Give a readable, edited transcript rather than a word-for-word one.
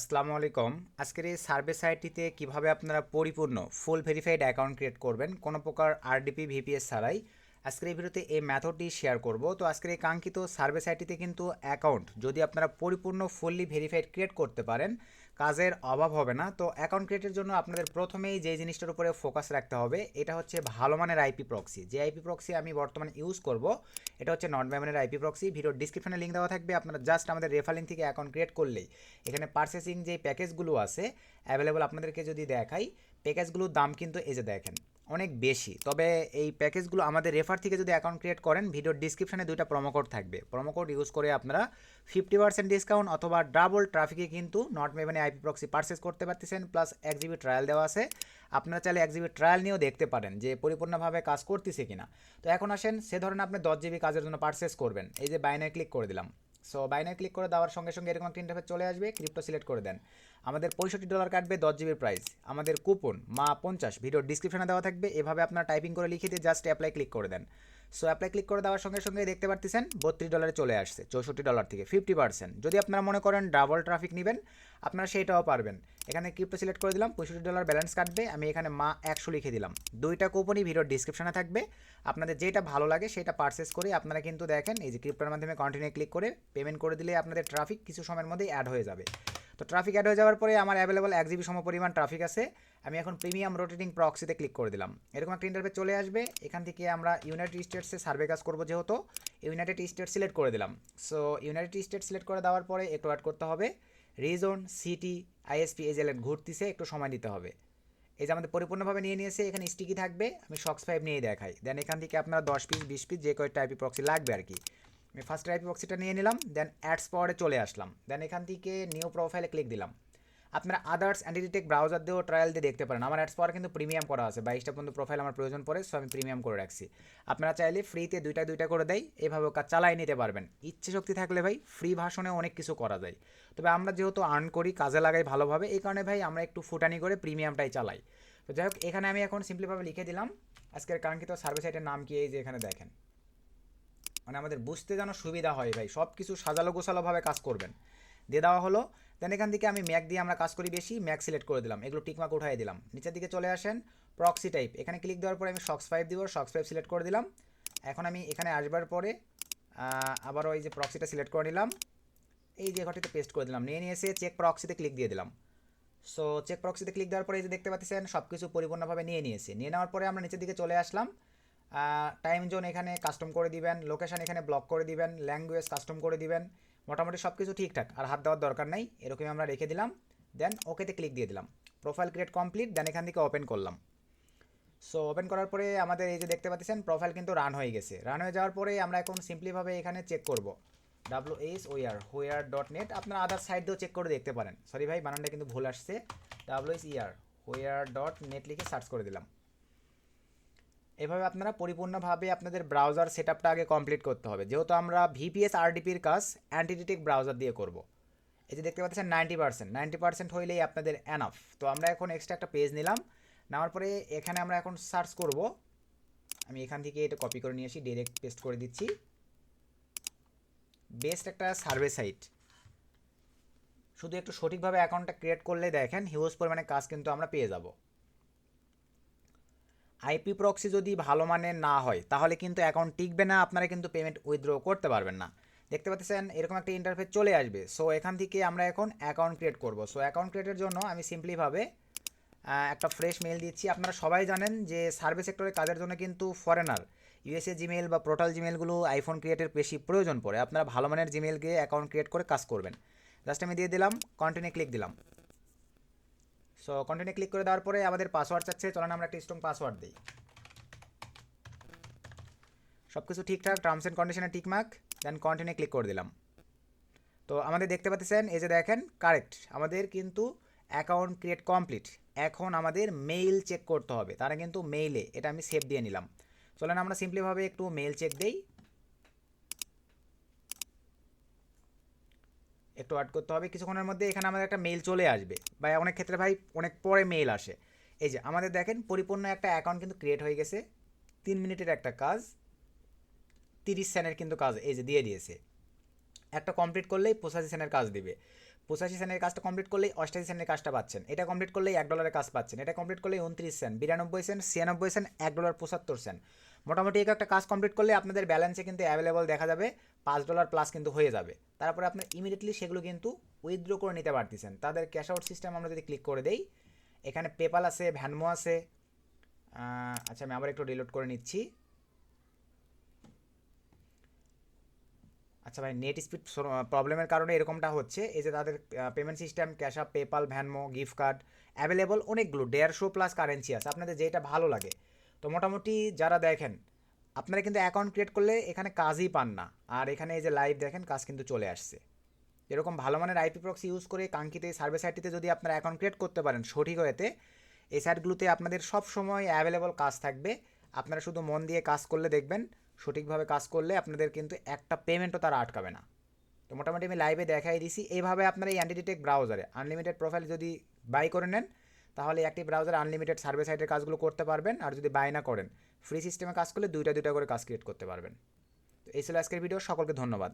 আসসালামু আলাইকুম। আজকের এই সার্ভে সাইটটিতে কিভাবে আপনারা পরিপূর্ণ ফুল ভেরিফাইড অ্যাকাউন্ট ক্রিয়েট করবেন কোনো প্রকার আরডিপি ভিপিএস ছাড়াই, আজকের এই ভিডিওতে এই মেথডটি শেয়ার করব। তো আজকের এই কাঙ্ক্ষিত সার্ভে সাইটটিতে কিন্তু অ্যাকাউন্ট যদি আপনারা পরিপূর্ণ ফুললি ভেরিফাইড ক্রিয়েট করতে পারেন, কাজের অভাব হবে না। তো অ্যাকাউন্ট ক্রিয়েটের জন্য আপনাদের প্রথমেই যে জিনিসটার উপরে ফোকাস রাখতে হবে, এটা হচ্ছে ভালো মানের আইপি প্রক্সি। যে আইপি প্রক্সি আমি বর্তমানে ইউজ করব, এটা হচ্ছে নট মেমনের আইপি প্রক্সি। ভিডিওর ডিসক্রিপশনে লিঙ্ক দেওয়া থাকবে, আপনারা জাস্ট আমাদের রেফার লিঙ্ক থেকে অ্যাকাউন্ট ক্রিয়েট করলেই এখানে পারচেসিং যে প্যাকেজগুলো আছে অ্যাভেলেবল আপনাদেরকে যদি দেখাই, প্যাকেজগুলোর দাম কিন্তু এই যে দেখেন অনেক বেশি। তবে এই প্যাকেজগুলো আমাদের রেফার থেকে যদি অ্যাকাউন্ট ক্রিয়েট করেন, ভিডিওর ডিসক্রিপশনে দুইটা প্রোমো কোড থাকবে, প্রোমো কোড ইউজ করে আপনারা 50% ডিসকাউন্ট অথবা ডাবল ট্রাফিকে কিন্তু নট মেভেনে আইপি প্রক্সি পারচেস করতে পারতেছেন। প্লাস 1 GB ট্রায়াল দেওয়া আছে, আপনারা চাইলে 1 GB ট্রায়াল নিয়েও দেখতে পারেন যে পরিপূর্ণভাবে কাজ করতেছে কিনা। তো এখন আসেন, সে ধরনের আপনি 10 GB কাজের জন্য পারচেস করবেন, এই যে বাইনারি ক্লিক করে দিলাম। সো বাইনারি ক্লিক করে দেওয়ার সঙ্গে সঙ্গে এরকম একটা ইন্টারফেস চলে আসবে, ক্রিপ্টো সিলেক্ট করে দেন। আমাদের $65 কাটবে 10 GB প্রাইস, আমাদের কুপন মা50 ভিডিওর ডিসক্রিপশনে দেওয়া থাকবে। এভাবে আপনারা টাইপিং করে লিখে দিয়ে জাস্ট অ্যাপ্লাই ক্লিক করে দেন। সো অ্যাপ্লাই ক্লিক করে দেওয়ার সঙ্গে সঙ্গে দেখতে পারতেছেন $32 চলে আসছে, $64 থেকে 50%। যদি আপনারা মনে করেন ডাবল ট্রাফিক নেবেন, আপনারা সেইটাও পারবেন। এখানে ক্রিপ্টো সিলেক্ট করে দিলাম, $65 ব্যালেন্স কাটবে, আমি এখানে মা100 লিখে দিলাম। দুইটা কুপনই ভিডিওর ডিসক্রিপশনে থাকবে, আপনাদের যেটা ভালো লাগে সেটা পারচেস করে আপনারা কিন্তু দেখেন এই যে ক্রিপ্টোর মাধ্যমে কন্টিনিউ ক্লিক করে পেমেন্ট করে দিলে আপনাদের ট্রাফিক কিছু সময়ের মধ্যেই অ্যাড হয়ে যাবে। তো ট্রাফিক অ্যাড হয়ে যাওয়ার পরে আমার অ্যাভেলেবল 1 GB সমপরিমাণ ট্রাফিক আছে, আমি এখন প্রিমিয়াম রোটেটিং প্রক্সিতে ক্লিক করে দিলাম। এরকম একটা ইন্টারফেস চলে আসবে, এখান থেকে আমরা ইউনাইটেড স্টেটসে সার্ভে কাজ করবো, যেহেতু ইউনাইটেড স্টেট সিলেক্ট করে দিলাম। সো ইউনাইটেড স্টেট সিলেক্ট করে দেওয়ার পরে একটু অ্যাড করতে হবে রিজন, সিটি, আইএসপি, এজেলেট ঘুরতেছে, একটু সময় দিতে হবে। এই যে আমাদের পরিপূর্ণভাবে নিয়ে নিয়েছে, এখানে স্টিকি থাকবে, আমি শক্স 5 নিয়ে দেখাই। দেন এখান থেকে আপনারা 10 পিস 20 পিস যে কয়টা আইপি প্রক্সি লাগবে আর কি, আমি ফার্স্ট আইপি প্রক্সিটা নিয়ে নিলাম। দেন অ্যাডস পাওয়ারে চলে আসলাম, দেন এখান থেকে নিউ প্রোফাইলে ক্লিক দিলাম। আপনারা আদার্স অ্যান্টিটেক ব্রাউজার দিয়েও ট্রায়াল দিয়ে দেখতে পারেন। আমার অ্যাডস পাওয়ার কিন্তু প্রিমিয়াম করা আছে, 22টা পর্যন্ত প্রোফাইল আমার প্রয়োজন পড়ে, সো আমি প্রিমিয়াম করে রাখছি। আপনারা চাইলে ফ্রিতে দুইটা করে দেয়, এভাবেও কাজ চালাই নিতে পারবেন। ইচ্ছে শক্তি থাকলে ভাই ফ্রি ভাষণে অনেক কিছু করা যায়। তবে আমরা যেহেতু আর্ন করি, কাজে লাগাই ভালোভাবে, এই কারণে ভাই আমরা একটু ফুটানি করে প্রিমিয়ামটাই চালাই। তো যাই হোক, এখানে আমি এখন সিম্পলিভাবে লিখে দিলাম আজকের কাঙ্ক্ষিত সার্ভে সাইটের নাম কি, এই যে এখানে দেখেন, মানে আমাদের বুঝতে যেন সুবিধা হয় ভাই, সব কিছু সাজালো গোছালোভাবে কাজ করবেন, দিয়ে দেওয়া হলো। দেন এখান থেকে আমি ম্যাক দিয়ে আমরা কাজ করি বেশি, ম্যাক সিলেক্ট করে দিলাম, এগুলো টিকমার্ক উঠাই দিলাম। নিচের দিকে চলে আসেন, প্রক্সি টাইপ, এখানে ক্লিক দেওয়ার পরে আমি শক্স 5 দিব, শক্স 5 সিলেক্ট করে দিলাম। এখন আমি এখানে আসবার পরে আবারও এই যে প্রক্সিটা সিলেক্ট করে নিলাম, এই যে ঘরটিতে পেস্ট করে দিলাম, নিয়ে এসে চেক প্রক্সিতে ক্লিক দিয়ে দিলাম। সো চেক প্রক্সিতে ক্লিক দেওয়ার পরে এই যে দেখতে পাচ্ছেন সব কিছু পরিপূর্ণভাবে নিয়ে নিয়েছি। নিয়ে নেওয়ার পরে আমরা নিচের দিকে চলে আসলাম। টাইম জোন এখানে কাস্টম করে দিবেন, লোকেশন এখানে ব্লক করে দিবেন, ল্যাঙ্গুয়েজ কাস্টম করে দিবেন, মোটামুটি সব কিছু ঠিকঠাক, আর হাত দেওয়ার দরকার নাই, এরকমই আমরা রেখে দিলাম। দেন ওকেতে ক্লিক দিয়ে দিলাম, প্রোফাইল ক্রিয়েট কমপ্লিট। দেন এখান থেকে ওপেন করলাম। সো ওপেন করার পরে আমাদের এই যে দেখতে পাচ্ছেন প্রোফাইল কিন্তু রান হয়ে গেছে। রান হয়ে যাওয়ার পরে আমরা এখন সিম্পলিভাবে এখানে চেক করব WSWhere.net, আপনারা আদার সাইড দিয়েও চেক করে দেখতে পারেন। সরি ভাই, বানানটা কিন্তু ভুল আসছে, WSWhere.net লিখে সার্চ করে দিলাম। এভাবে আপনারা পরিপূর্ণভাবে আপনাদের ব্রাউজার সেটআপটা আগে কমপ্লিট করতে হবে, যেহেতু আমরা ভিপিএস আরডিপির কাজ অ্যান্টিডিটেক ব্রাউজার দিয়ে করব। এই যে দেখতে পাচ্ছেন 90% হইলেই আপনাদের এনাফ। তো আমরা এখন এক্সট্রা একটা পেজ নিলাম, নেওয়ার পরে এখানে আমরা এখন সার্চ করব। আমি এখান থেকে এটা কপি করে নিয়ে আসি, ডিরেক্ট পেস্ট করে দিচ্ছি। বেস্ট একটা সার্ভে সাইট, শুধু একটু সঠিকভাবে অ্যাকাউন্টটা ক্রিয়েট করলে দেখেন হিউজ পরিমাণে কাজ কিন্তু আমরা পেয়ে যাব। আইপি প্রক্সি যদি ভালো মানের না হয় তাহলে কিন্তু অ্যাকাউন্ট টিকবে না, আপনারা কিন্তু পেমেন্ট উইথড্র করতে পারবেন না। দেখতে পাচ্ছেন এরকম একটা ইন্টারফেস চলে আসবে। সো এখান থেকে আমরা এখন অ্যাকাউন্ট ক্রিয়েট করব। সো অ্যাকাউন্ট ক্রিয়েটের জন্য আমি সিম্পলিভাবে একটা ফ্রেশ মেল দিচ্ছি। আপনারা সবাই জানেন যে সার্ভিস সেক্টরে কাজের জন্য কিন্তু ফরেনার ইউএসএ জিমেল বা পোর্টাল জিমেলগুলো আইফোন ক্রিয়েটের বেশি প্রয়োজন পড়ে, আপনারা ভালো মানের জিমেলকে অ্যাকাউন্ট ক্রিয়েট করে কাজ করবেন। জাস্ট আমি দিয়ে দিলাম, কন্টিনিউ ক্লিক দিলাম। সো কন্টিনিউ ক্লিক করে দেওয়ার পরে আমাদের পাসওয়ার্ড চাচ্ছে, চলেন আমরা একটা স্ট্রং পাসওয়ার্ড দিই। সব কিছু ঠিকঠাক, টার্মস অ্যান্ড কন্ডিশনে টিকমার্ক, দেন কন্টিনিউ ক্লিক করে দিলাম। তো আমাদের দেখতে পাচ্ছেন এই যে দেখেন কারেক্ট, আমাদের কিন্তু অ্যাকাউন্ট ক্রিয়েট কমপ্লিট। এখন আমাদের মেইল চেক করতে হবে, তারা কিন্তু মেইলে এটা আমি সেভ দিয়ে নিলাম। চলেন আমরা সিম্পলিভাবে একটু মেইল চেক দেই, একটু অ্যাড করতে হবে কিছুক্ষণের মধ্যে। এখানে আমাদের একটা মেইল চলে আসবে, বা অনেক ক্ষেত্রে ভাই অনেক পরে মেইল আসে। এই যে আমাদের দেখেন পরিপূর্ণ একটা অ্যাকাউন্ট কিন্তু ক্রিয়েট হয়ে গেছে, 3 মিনিটের একটা কাজ, 30 সেন্টের কিন্তু কাজ এই যে দিয়ে দিয়েছে। একটা কমপ্লিট করলেই 85 সেন্টের কাজ দিবে। 85 সেন্টের কাজটা কমপ্লিট করলেই 88 সেন্টের কাজটা পাচ্ছেন, এটা কমপ্লিট করলেই $1 কাজ পাচ্ছেন, এটা কমপ্লিট করলেই 29 সেন্ট, 92 সেন্ট, 96 সেন্ট, $1.75 মোটামুটি একটা কাজ কমপ্লিট করলে আপনাদের ব্যালেন্সে কিন্তু অ্যাভেলেবল দেখা যাবে $5 প্লাস কিন্তু হয়ে যাবে। তারপরে আপনি ইমিডিয়েটলি সেগুলো কিন্তু উইথড্র করে নিতে পারতেছেন। তাদের ক্যাশ আউট সিস্টেম আমরা যদি ক্লিক করে দেই, এখানে পেপাল আছে, ভ্যানমো আছে। আচ্ছা আমি আবার একটু রিলোড করে নিচ্ছি। আচ্ছা ভাই, নেট স্পিড প্রবলেমের কারণে এরকমটা হচ্ছে। এই যে তাদের payment system, cash app, PayPal, Venmo, gift card available অনেকগুলো, 150+ কারেন্সি আছে, আপনাদের যেটা ভালো লাগে। তো মোটামুটি যারা দেখেন, আপনারা কিন্তু অ্যাকাউন্ট ক্রিয়েট করলে এখানে কাজই পান না, আর এখানে এই যে লাইভ দেখেন কাজ কিন্তু চলে আসছে। এরকম ভালো মানের আইপি প্রক্সি ইউজ করে কাঙ্ক্ষিত এই সার্ভিস সাইটটিতে যদি আপনারা অ্যাকাউন্ট ক্রিয়েট করতে পারেন সঠিক হয়েতে, এই সাইটগুলোতে আপনাদের সব সময় অ্যাভেলেবল কাজ থাকবে। আপনারা শুধু মন দিয়ে কাজ করলে দেখবেন, সঠিকভাবে কাজ করলে আপনাদের কিন্তু একটা পেমেন্টও তারা আটকাবে না। তো মোটামুটি আমি লাইভে দেখাই দিছি। এইভাবে আপনারা এই অ্যান্টিডিটেক ব্রাউজারে আনলিমিটেড প্রোফাইল যদি বাই করে নেন, তাহলে একটি ব্রাউজারে আনলিমিটেড সার্ভিস সাইটের কাজগুলো করতে পারবেন। আর যদি বাই না করেন, ফ্রি সিস্টেমে কাজ করলে দুইটা করে কাজ ক্রিয়েট করতে পারবেন। তো এই ছিল আজকের ভিডিও, সকলকে ধন্যবাদ।